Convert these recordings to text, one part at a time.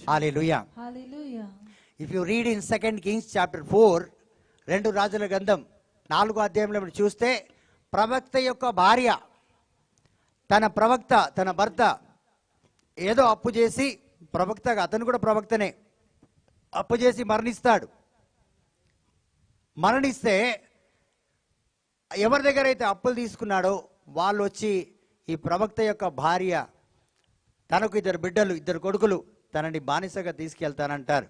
Hallelujah. If you read in 2 Kings chapter 4, 2 రాజుల గ్రంథం 4వ అధ్యాయంలో మీరు చూస్తే, ప్రవక్త యొక్క భార్య తన భర్త ఏదో అప్పు చేసి, ప్రవక్తగా అతను కూడా ప్రవక్తనే, అప్పు చేసి మరణిస్తాడు. మరణిస్తే ఎవరి దగ్గర అయితే అప్పులు తీసుకున్నాడో వాళ్ళు వచ్చి ఈ ప్రవక్త యొక్క భార్య, తనకు 2 బిడ్డలు 2 కొడుకులు, తనని బానిసగా తీసుకెళ్తానంటారు.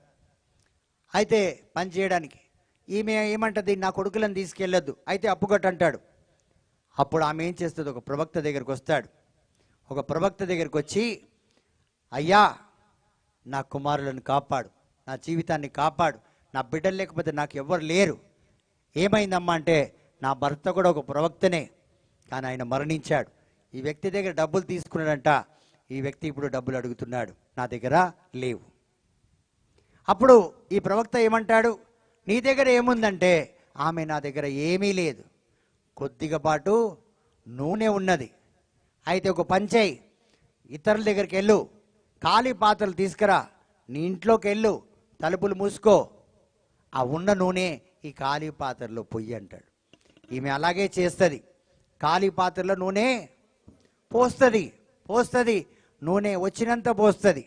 అయితే పని చేయడానికి ఈమె ఏమంటది, నా కొడుకులను తీసుకెళ్ళొద్దు, అయితే అప్పు కట్టంటాడు. అప్పుడు ఆమె ఏం చేస్తుంది, ఒక ప్రవక్త దగ్గరికి వస్తాడు. ఒక ప్రవక్త దగ్గరికి వచ్చి, అయ్యా నా కుమారులను కాపాడు, నా జీవితాన్ని కాపాడు, నా బిడ్డలు లేకపోతే నాకు ఎవరు లేరు. ఏమైందమ్మా అంటే, నా భర్త కూడా ఒక ప్రవక్తనే, కానీ ఆయన మరణించాడు. ఈ వ్యక్తి దగ్గర డబ్బులు తీసుకున్నాడంట, ఈ వ్యక్తి ఇప్పుడు డబ్బులు అడుగుతున్నాడు, నా దగ్గర లేవు. అప్పుడు ఈ ప్రవక్త ఏమంటాడు, నీ దగ్గర ఏముందంటే, ఆమె నా దగ్గర ఏమీ లేదు, కొద్దిగా పాటు నూనె ఉన్నది. అయితే ఒక పని చేయి, ఇతరుల దగ్గరికి వెళ్ళు, ఖాళీ పాత్రలు తీసుకురా, నీ ఇంట్లోకి వెళ్ళు, తలుపులు మూసుకో, ఆ ఉన్న నూనె ఈ ఖాళీ పాత్రలో పొయ్యి అంటాడు. ఈమె అలాగే చేస్తుంది, ఖాళీ పాత్రలో నూనె పోస్తుంది, నూనె వచ్చినంత పోస్తుంది.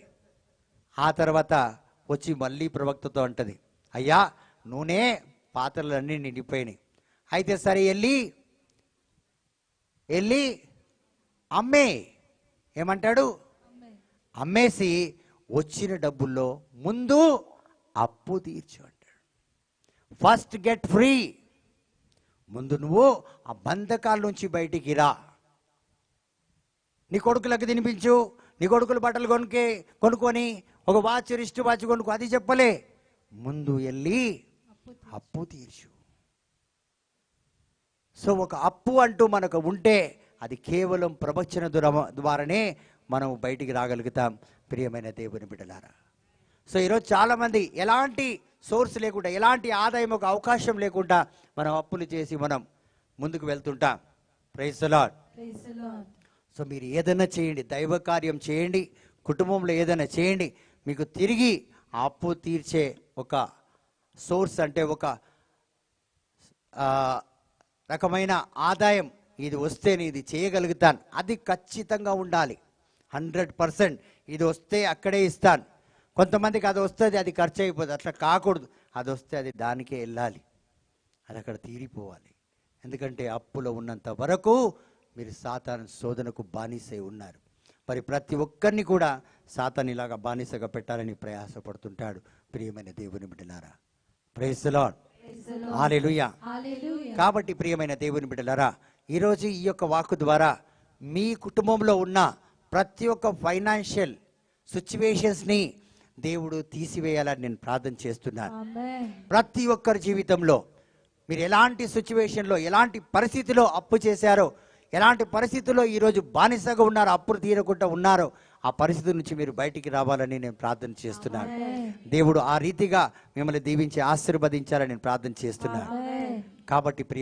ఆ తర్వాత వచ్చి మళ్ళీ ప్రవక్తతో అంటది, అయ్యా నూనె పాత్రలన్నీ నిండిపోయినాయి, అయితే సరే వెళ్ళి అమ్మే. ఏమంటాడు, అమ్మేసి వచ్చిన డబ్బుల్లో ముందు అప్పు తీర్చు అంటాడు. ఫస్ట్ గెట్ ఫ్రీ, ముందు నువ్వు ఆ బంధకాల నుంచి బయటికి రా. నీ కొడుకులకు తినిపించు, నీ కొడుకులు బట్టలు కొనుక్కొని ఒక వాచ్, రిస్ట్ వాచ్ కొనుక్కో, అది చెప్పలే, ముందు వెళ్ళి అప్పు తీర్చు. సో ఒక అప్పు అంటూ మనకు ఉంటే అది కేవలం ప్రవచన ద్వారానే మనం బయటికి రాగలుగుతాం, ప్రియమైన దేవుని బిడ్డలారా. సో ఈరోజు చాలామంది ఎలాంటి సోర్స్ లేకుండా, ఎలాంటి ఆదాయం, ఒక అవకాశం లేకుండా మనం అప్పులు చేసి మనం ముందుకు వెళ్తుంటాం. Praise the lord. సో మీరు ఏదైనా చేయండి, దైవ కార్యం చేయండి, కుటుంబంలో ఏదైనా చేయండి, మీకు తిరిగి ఆ అప్పు తీర్చే ఒక సోర్స్, అంటే ఒక రకమైన ఆదాయం ఇది వస్తేనే ఇది చేయగలుగుతాను, అది ఖచ్చితంగా ఉండాలి. 100% ఇది వస్తే అక్కడే ఇస్తాను. కొంతమందికి అది వస్తుంది, అది ఖర్చు అయిపోతుంది, అట్లా కాకూడదు. అది వస్తే అది దానికే వెళ్ళాలి, అది అక్కడ తీరిపోవాలి. ఎందుకంటే అప్పులో ఉన్నంత వరకు మీరు సాతాను శోధనకు బానిసై ఉన్నారు. మరి ప్రతి ఒక్కరిని కూడా సాతాను ఇలాగా బానిసగా పెట్టాలని ప్రయాసపడుతుంటాడు. ప్రియమైన దేవుని బిడ్డలారా, ప్రైజ్ ది లార్డ్. హల్లెలూయా. కాబట్టి ప్రియమైన దేవుని బిడ్డలారా, ఈరోజు ఈ యొక్క వాక్కు ద్వారా మీ కుటుంబంలో ఉన్న ప్రతి ఒక్క ఫైనాన్షియల్ సిచ్యువేషన్స్ని దేవుడు తీసివేయాలని నేను ప్రార్థన చేస్తున్నాను. ప్రతి ఒక్కరి జీవితంలో మీరు ఎలాంటి సిచ్యువేషన్లో, ఎలాంటి పరిస్థితిలో అప్పు చేశారో, ఎలాంటి పరిస్థితుల్లో ఈరోజు బానిసగా ఉన్నారో, అప్పులు తీరకుండా ఉన్నారో, ఆ పరిస్థితి నుంచి మీరు బయటికి రావాలని నేను ప్రార్థన చేస్తున్నాను. దేవుడు ఆ రీతిగా మిమ్మల్ని దీవించి ఆశీర్వదించాలని నేను ప్రార్థన చేస్తున్నాను. కాబట్టి ప్రియ